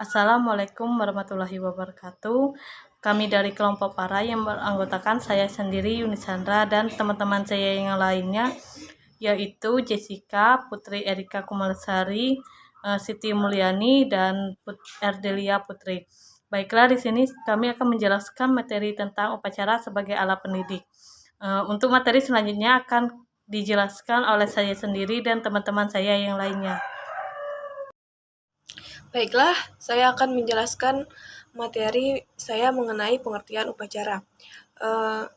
Assalamualaikum warahmatullahi wabarakatuh. Kami dari kelompok para yang beranggotakan saya sendiri Yuni Sandra dan teman-teman saya yang lainnya, yaitu Jessica, Putri Erika Kumalasari, Siti Mulyani, dan Erdelia Putri. Baiklah, di sini kami akan menjelaskan materi tentang upacara sebagai alat pendidik. Untuk materi selanjutnya akan dijelaskan oleh saya sendiri dan teman-teman saya yang lainnya. Baiklah, saya akan menjelaskan materi saya mengenai pengertian upacara.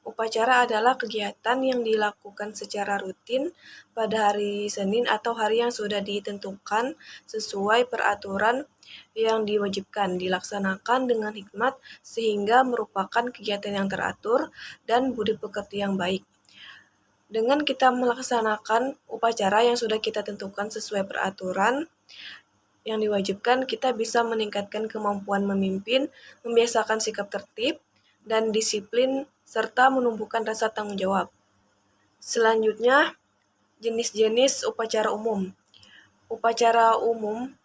Upacara adalah kegiatan yang dilakukan secara rutin pada hari Senin atau hari yang sudah ditentukan sesuai peraturan yang diwajibkan dilaksanakan dengan hikmat sehingga merupakan kegiatan yang teratur dan budi pekerti yang baik. Dengan kita melaksanakan upacara yang sudah kita tentukan sesuai peraturan yang diwajibkan, kita bisa meningkatkan kemampuan memimpin, membiasakan sikap tertib dan disiplin, serta menumbuhkan rasa tanggung jawab. Selanjutnya, jenis-jenis upacara umum. Upacara umum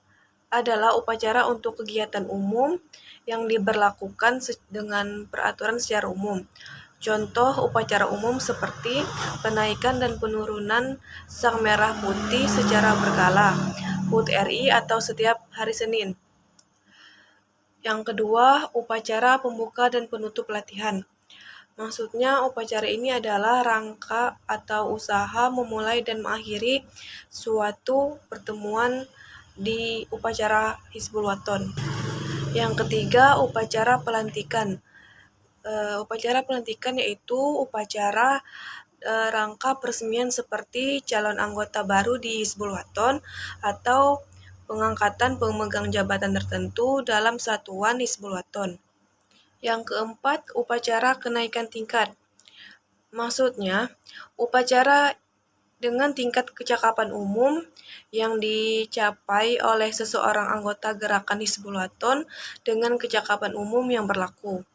adalah upacara untuk kegiatan umum yang diberlakukan dengan peraturan secara umum. Contoh upacara umum seperti penaikan dan penurunan Sang Merah Putih secara berkala, HUT RI atau setiap hari Senin. Yang kedua, upacara pembuka dan penutup latihan. Maksudnya upacara ini adalah rangka atau usaha memulai dan mengakhiri suatu pertemuan di upacara Hizbul Waton. Yang ketiga, upacara pelantikan. Upacara pelantikan yaitu upacara rangka peresmian seperti calon anggota baru di Hizbul Waton atau pengangkatan pemegang jabatan tertentu dalam satuan Hizbul Waton. Yang keempat, upacara kenaikan tingkat. Maksudnya, upacara dengan tingkat kecakapan umum yang dicapai oleh seseorang anggota gerakan Hizbul Waton dengan kecakapan umum yang berlaku.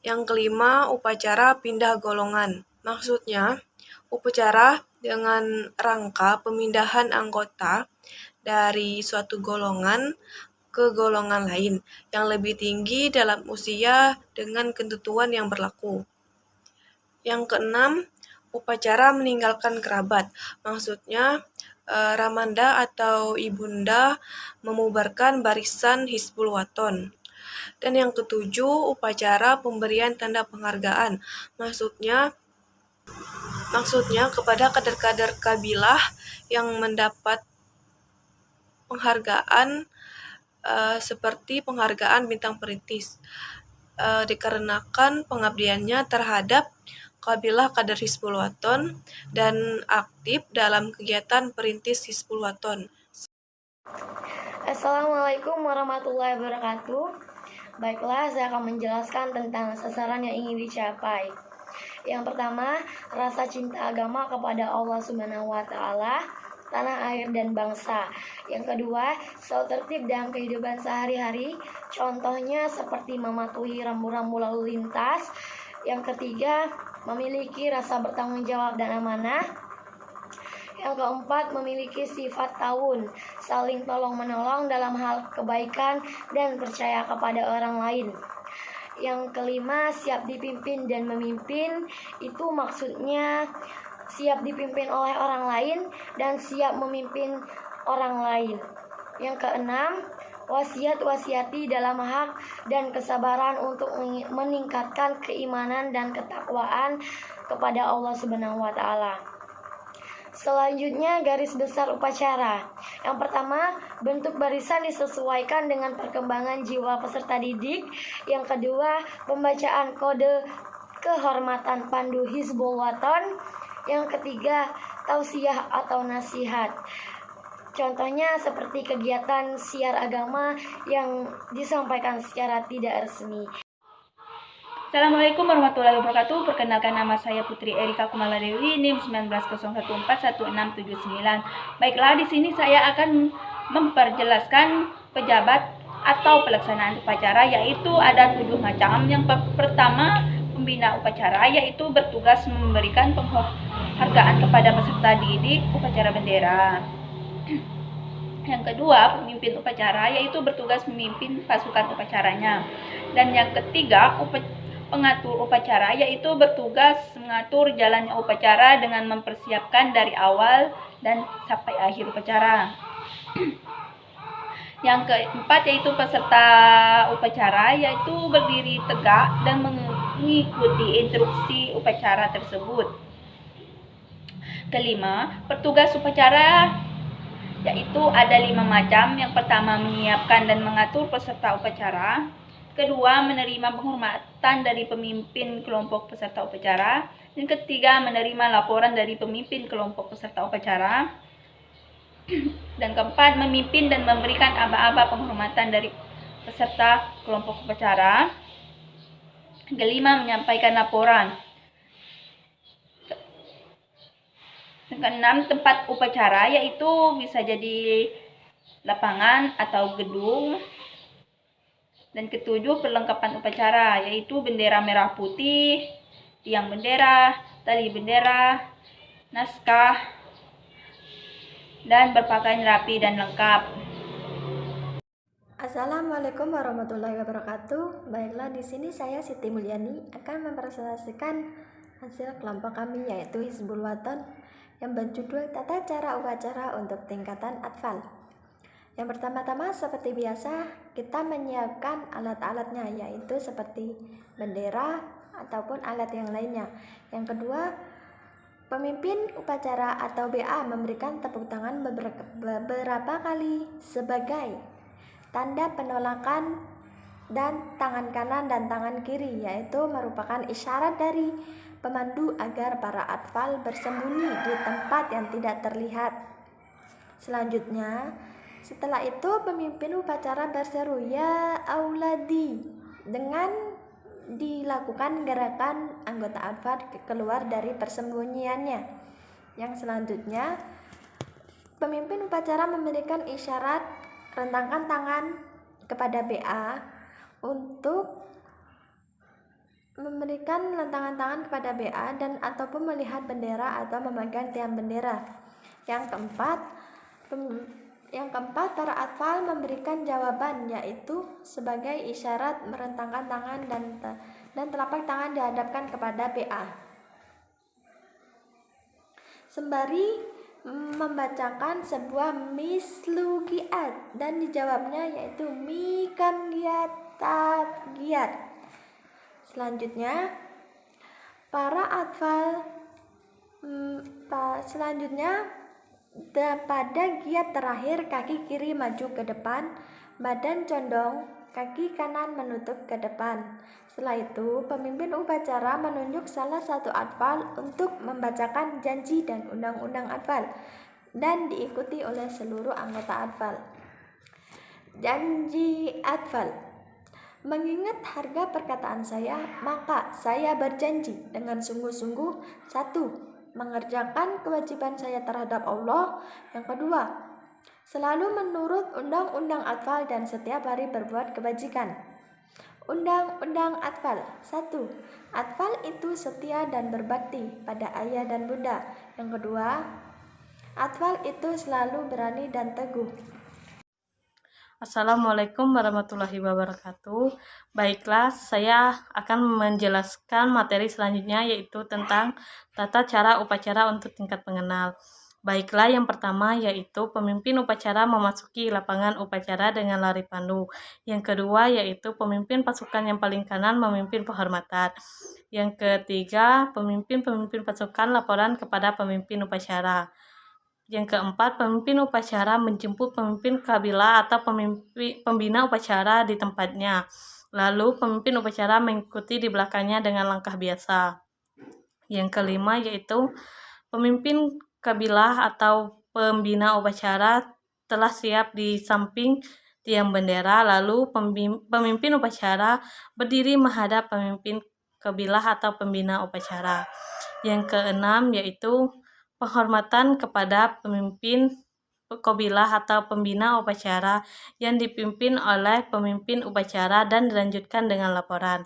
Yang kelima, upacara pindah golongan. Maksudnya, upacara dengan rangka pemindahan anggota dari suatu golongan ke golongan lain yang lebih tinggi dalam usia dengan ketentuan yang berlaku. Yang keenam, upacara meninggalkan kerabat. Maksudnya, Ramanda atau ibunda memubarkan barisan Hizbul Waton. Dan yang ketujuh, upacara pemberian tanda penghargaan. Maksudnya kepada kader-kader kabilah yang mendapat penghargaan seperti penghargaan bintang perintis, dikarenakan pengabdiannya terhadap kabilah kader Hizbul Waton dan aktif dalam kegiatan perintis Hizbul Waton. Assalamualaikum warahmatullahi wabarakatuh. Baiklah, saya akan menjelaskan tentang sasaran yang ingin dicapai. Yang pertama, rasa cinta agama kepada Allah Subhanahu wa Ta'ala, tanah air dan bangsa. Yang kedua, selalu tertib dalam kehidupan sehari-hari, contohnya seperti mematuhi rambu-rambu lalu lintas. Yang ketiga, memiliki rasa bertanggung jawab dan amanah. Yang keempat, memiliki sifat ta'awun, saling tolong-menolong dalam hal kebaikan dan percaya kepada orang lain. Yang kelima, siap dipimpin dan memimpin, itu maksudnya siap dipimpin oleh orang lain dan siap memimpin orang lain. Yang keenam, wasiati dalam hak dan kesabaran untuk meningkatkan keimanan dan ketakwaan kepada Allah Subhanahu wa Ta'ala. Selanjutnya, garis besar upacara. Yang pertama, bentuk barisan disesuaikan dengan perkembangan jiwa peserta didik. Yang kedua, pembacaan kode kehormatan pandu Hizbul Waton. Yang ketiga, tausiah atau nasihat. Contohnya seperti kegiatan siar agama yang disampaikan secara tidak resmi. Assalamualaikum warahmatullahi wabarakatuh. Perkenalkan, nama saya Putri Erika Kumaladewi, NIM 19014169. Baiklah, di sini saya akan memperjelaskan pejabat atau pelaksanaan upacara, yaitu ada 7 macam. Yang pertama, pembina upacara, yaitu bertugas memberikan penghargaan kepada peserta didik upacara bendera. Yang kedua, pemimpin upacara yaitu bertugas memimpin pasukan upacaranya. Dan yang ketiga, pengatur upacara yaitu bertugas mengatur jalannya upacara dengan mempersiapkan dari awal dan sampai akhir upacara. Yang keempat yaitu peserta upacara yaitu berdiri tegak dan mengikuti instruksi upacara tersebut. Kelima, petugas upacara yaitu ada 5 macam. Yang pertama, menyiapkan dan mengatur peserta upacara. Kedua, menerima penghormatan dari pemimpin kelompok peserta upacara. Dan ketiga, menerima laporan dari pemimpin kelompok peserta upacara. Dan keempat, memimpin dan memberikan aba-aba penghormatan dari peserta kelompok upacara. Kelima, menyampaikan laporan. Yang keenam, tempat upacara yaitu bisa jadi lapangan atau gedung. Dan ketujuh, perlengkapan upacara yaitu bendera merah putih, tiang bendera, tali bendera, naskah, dan berpakaian rapi dan lengkap. Assalamualaikum warahmatullahi wabarakatuh. Baiklah, di sini saya Siti Mulyani akan mempresentasikan hasil kelompok kami yaitu Hizbul Waton yang berjudul Tata Cara Upacara untuk Tingkatan Atfal. Yang pertama-tama seperti biasa kita menyiapkan alat-alatnya yaitu seperti bendera ataupun alat yang lainnya. Yang kedua, pemimpin upacara atau BA memberikan tepuk tangan beberapa kali sebagai tanda penolakan dan tangan kanan dan tangan kiri, yaitu merupakan isyarat dari pemandu agar para atfal bersembunyi di tempat yang tidak terlihat. Selanjutnya, setelah itu pemimpin upacara berseru "Ya auladi" dengan dilakukan gerakan anggota atfal keluar dari persembunyiannya. Yang selanjutnya, pemimpin upacara memberikan isyarat rentangkan tangan kepada BA untuk memberikan rentangan tangan kepada BA dan ataupun melihat bendera atau memegang tiang bendera. Yang keempat, para atfal memberikan jawaban yaitu sebagai isyarat merentangkan tangan dan telapak tangan dihadapkan kepada BA. Sembari membacakan sebuah mislugiat dan dijawabnya yaitu mikam giat tab giat. Selanjutnya para atfal pada giat terakhir kaki kiri maju ke depan, badan condong, kaki kanan menutup ke depan. Setelah itu, pemimpin upacara menunjuk salah satu atfal untuk membacakan janji dan undang-undang atfal dan diikuti oleh seluruh anggota atfal. Janji atfal. Mengingat harga perkataan saya, maka saya berjanji dengan sungguh-sungguh: 1. Mengerjakan kewajiban saya terhadap Allah. Yang kedua, selalu menurut undang-undang atfal dan setiap hari berbuat kebajikan. Undang-undang atfal. 1. Atfal itu setia dan berbakti pada ayah dan bunda. Yang kedua, atfal itu selalu berani dan teguh. Assalamualaikum warahmatullahi wabarakatuh. Baiklah, saya akan menjelaskan materi selanjutnya yaitu tentang tata cara upacara untuk tingkat pengenal. Baiklah, yang pertama yaitu pemimpin upacara memasuki lapangan upacara dengan lari pandu. Yang kedua yaitu pemimpin pasukan yang paling kanan memimpin penghormatan. Yang ketiga, pemimpin pasukan laporan kepada pemimpin upacara. Yang keempat, pemimpin upacara menjemput pemimpin kabilah atau pembina upacara di tempatnya. Lalu pemimpin upacara mengikuti di belakangnya dengan langkah biasa. Yang kelima yaitu pemimpin kabilah atau pembina upacara telah siap di samping tiang bendera, lalu pemimpin upacara berdiri menghadap pemimpin kabilah atau pembina upacara. Yang keenam yaitu penghormatan kepada pemimpin kabilah atau pembina upacara yang dipimpin oleh pemimpin upacara dan dilanjutkan dengan laporan.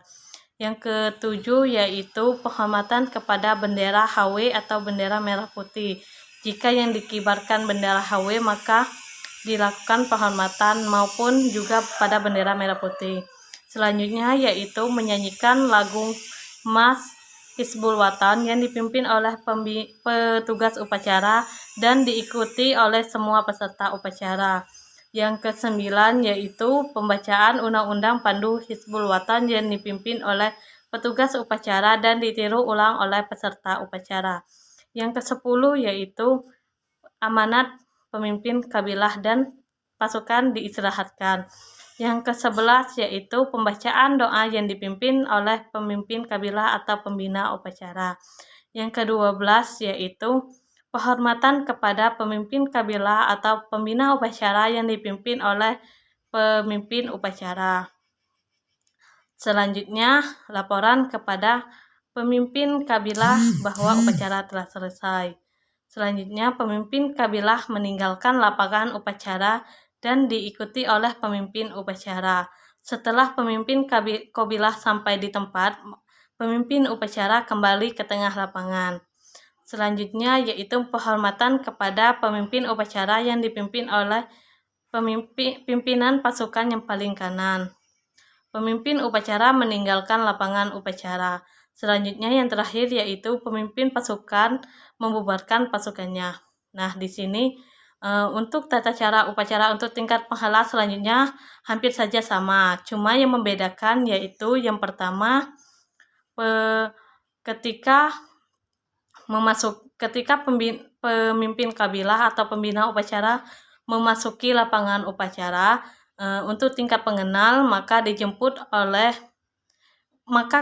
Yang ketujuh yaitu penghormatan kepada bendera HW atau bendera merah putih. Jika yang dikibarkan bendera HW, maka dilakukan penghormatan maupun juga pada bendera merah putih. Selanjutnya yaitu menyanyikan lagu Mas Hizbul Wathan yang dipimpin oleh petugas upacara dan diikuti oleh semua peserta upacara. Yang ke-9 yaitu pembacaan Undang-Undang Pandu Hizbul Wathan yang dipimpin oleh petugas upacara dan ditiru ulang oleh peserta upacara. Yang ke-10 yaitu amanat pemimpin kabilah dan pasukan diistirahatkan. Yang ke-11 yaitu pembacaan doa yang dipimpin oleh pemimpin kabilah atau pembina upacara. Yang ke-12 yaitu penghormatan kepada pemimpin kabilah atau pembina upacara yang dipimpin oleh pemimpin upacara. Selanjutnya, laporan kepada pemimpin kabilah bahwa upacara telah selesai. Selanjutnya, pemimpin kabilah meninggalkan lapangan upacara dan diikuti oleh pemimpin upacara. Setelah pemimpin kabilah sampai di tempat, pemimpin upacara kembali ke tengah lapangan. Selanjutnya yaitu penghormatan kepada pemimpin upacara yang dipimpin oleh pimpinan pasukan yang paling kanan. Pemimpin upacara meninggalkan lapangan upacara. Selanjutnya yang terakhir yaitu pemimpin pasukan membubarkan pasukannya. Nah, di sini untuk tata cara upacara untuk tingkat penghala selanjutnya hampir saja sama. Cuma yang membedakan yaitu yang pertama ketika pemimpin kabilah atau pembina upacara memasuki lapangan upacara untuk tingkat pengenal maka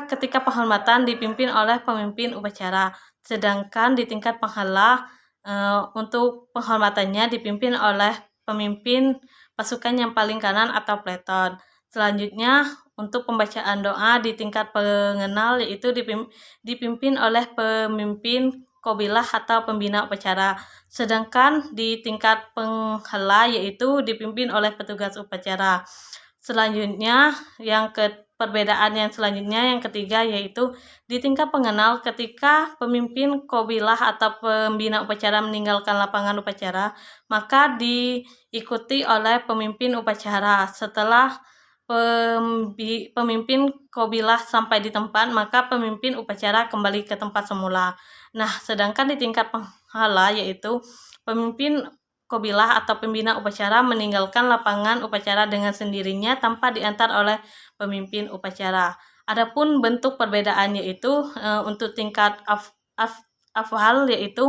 ketika penghormatan dipimpin oleh pemimpin upacara, sedangkan di tingkat penghala untuk penghormatannya dipimpin oleh pemimpin pasukan yang paling kanan atau pleton. Selanjutnya untuk pembacaan doa di tingkat pengenal yaitu dipimpin oleh pemimpin qabilah atau pembina upacara. Sedangkan di tingkat penghala yaitu dipimpin oleh petugas upacara. Selanjutnya perbedaan yang selanjutnya yang ketiga yaitu di tingkat pengenal ketika pemimpin qabilah atau pembina upacara meninggalkan lapangan upacara maka diikuti oleh pemimpin upacara. Setelah pemimpin qabilah sampai di tempat maka pemimpin upacara kembali ke tempat semula. Nah, sedangkan di tingkat penghala yaitu pemimpin qabilah atau pembina upacara meninggalkan lapangan upacara dengan sendirinya tanpa diantar oleh pemimpin upacara. Adapun bentuk perbedaannya yaitu untuk tingkat afal yaitu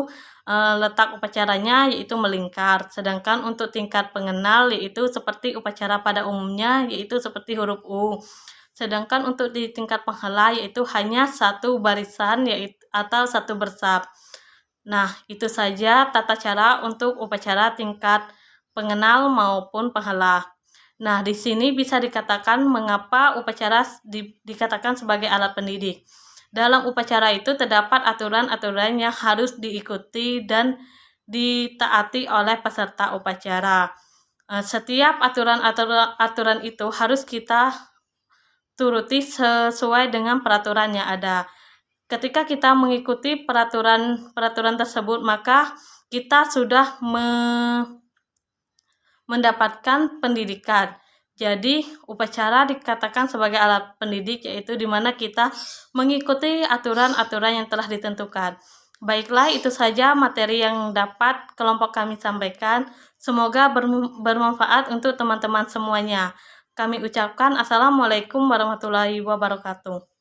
letak upacaranya yaitu melingkar, sedangkan untuk tingkat pengenal yaitu seperti upacara pada umumnya yaitu seperti huruf U. Sedangkan untuk di tingkat penghala yaitu hanya satu barisan yaitu atau satu bersab. Nah, itu saja tata cara untuk upacara tingkat pengenal maupun penghala. Nah, di sini bisa dikatakan mengapa upacara dikatakan sebagai alat pendidik. Dalam upacara itu terdapat aturan-aturan yang harus diikuti dan ditaati oleh peserta upacara. Setiap aturan itu harus kita turuti sesuai dengan peraturan yang ada. Ketika kita mengikuti peraturan tersebut, maka kita sudah mendapatkan pendidikan. Jadi, upacara dikatakan sebagai alat pendidik, yaitu di mana kita mengikuti aturan-aturan yang telah ditentukan. Baiklah, itu saja materi yang dapat kelompok kami sampaikan. Semoga bermanfaat untuk teman-teman semuanya. Kami ucapkan Assalamualaikum warahmatullahi wabarakatuh.